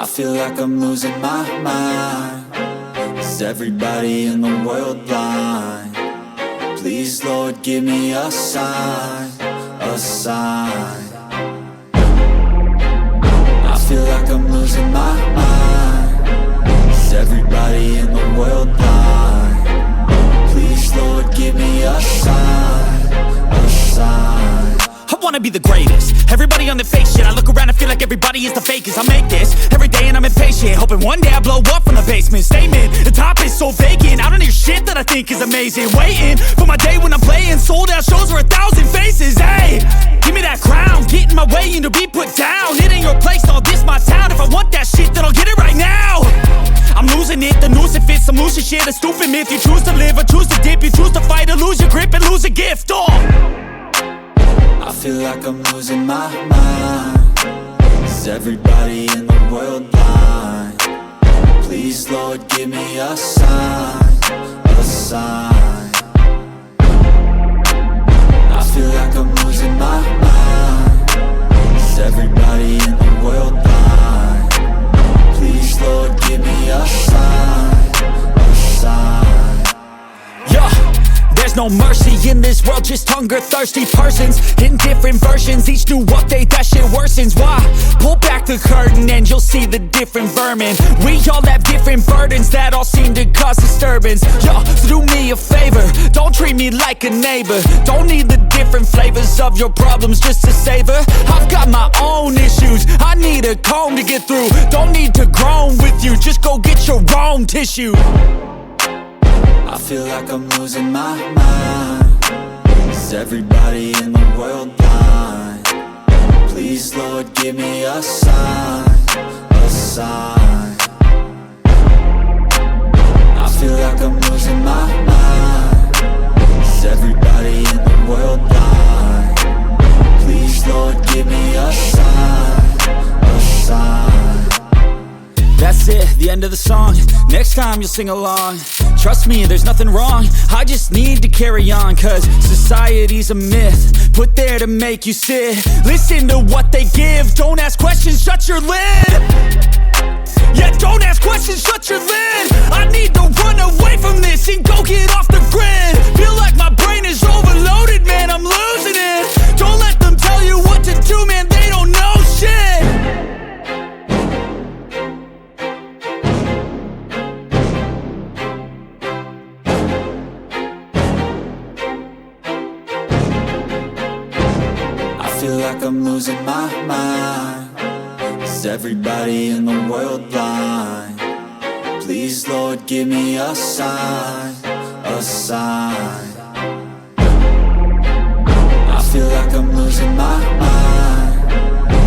I feel like I'm losing my mind. Is everybody in the world blind? Please, Lord, give me a sign, a sign. I feel like I'm losing my mind. Is everybody in the world blind? Please, Lord, give me a sign, a sign. I wanna be the greatest. Everybody on the fake shit. I look around and feel like everybody is the fakest. I make this every day and I'm impatient, hoping one day I blow up from the basement. Statement, the top is so vacant. I don't hear shit that I think is amazing. Waiting for my day when I'm playing sold out shows for 1,000 faces. Hey, give me that crown, get in my way and to be put down. It ain't your place, all this my town. If I want that shit, then I'll get it right now. I'm losing it, the noose it fits. I'm losing shit, a stupid myth. You choose to live or choose to dip. You choose to fight or lose your grip and lose a gift. I feel like I'm losing my mind. Is everybody in the world blind? Please, Lord, give me a sign, a sign. I feel like I'm losing my mind. Is everybody in the world blind? Please, Lord, give me a sign, a sign. Yeah. There's no mercy in this world, just hunger-thirsty persons in different versions. Each new update, that shit worsens. Why? Pull back the curtain and you'll see the different vermin. We all have different burdens that all seem to cause disturbance. Yo, so do me a favor, don't treat me like a neighbor. Don't need the different flavors of your problems just to savor. I've got my own issues, I need a comb to get through. Don't need to groan with you, just go get your own tissue. I feel like I'm losing my mind. Is everybody in the world blind? Please, Lord, give me a sign, a sign. I feel like I'm losing my mind. Is everybody in the world blind? Please, Lord, give me a sign, a sign. That's it, the end of the song. Next time you'll sing along. Trust me, there's nothing wrong. I just need to carry on, cause society's a myth put there to make you sit. Listen to what they give. Don't ask questions, shut your lid. Yeah, don't ask questions, shut your lid. I need to run away from this and go get off the grid. Feel like my brain is overloaded, man, I'm losing it. Don't let them tell you what to do, man, they don't know shit. I feel like I'm losing my mind. Is everybody in the world blind? Please, Lord, give me a sign, a sign. I feel like I'm losing my mind.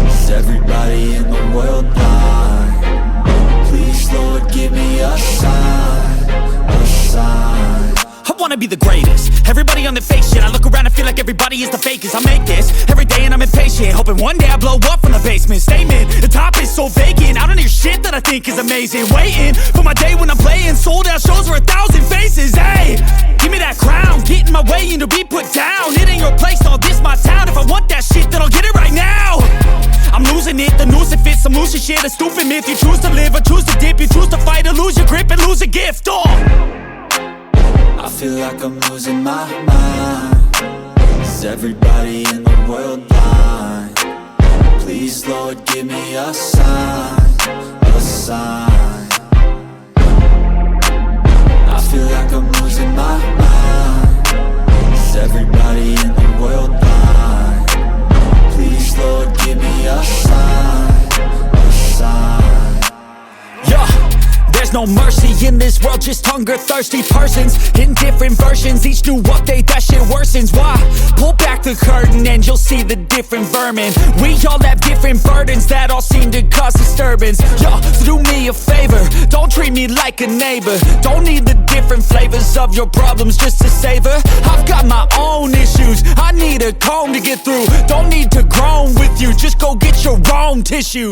Is everybody in the world blind? Please, Lord, give me a sign, a sign. I wanna be the greatest. Everybody on the fake shit. I look around and feel like everybody is the fakest. I make this every day and I'm impatient, hoping one day I blow up from the basement. Statement, the top is so vacant. I don't hear shit that I think is amazing. Waiting for my day when I'm playing sold out shows for 1,000 faces. Hey, give me that crown, get in my way and to be put down. It ain't your place, all this my town. If I want that shit, then I'll get it right now. I'm losing it, the noose it fits. I'm losing shit, a stupid myth. You choose to live or choose to dip. You choose to fight or lose your grip and lose a gift. I feel like I'm losing my mind. Is everybody in the world blind? Please, Lord, give me a sign, a sign. I feel like I'm losing my mind. Is everybody in the world blind? Please, Lord, give me a sign, a sign. Yeah. There's no mercy in this world, just hunger-thirsty persons in different versions. Each new update, that shit worsens. Why? Pull back the curtain and you'll see the different vermin. We all have different burdens that all seem to cause disturbance. Yo, so do me a favor, don't treat me like a neighbor. Don't need the different flavors of your problems just to savor. I've got my own issues, I need a comb to get through. Don't need to groan with you, just go get your own tissue.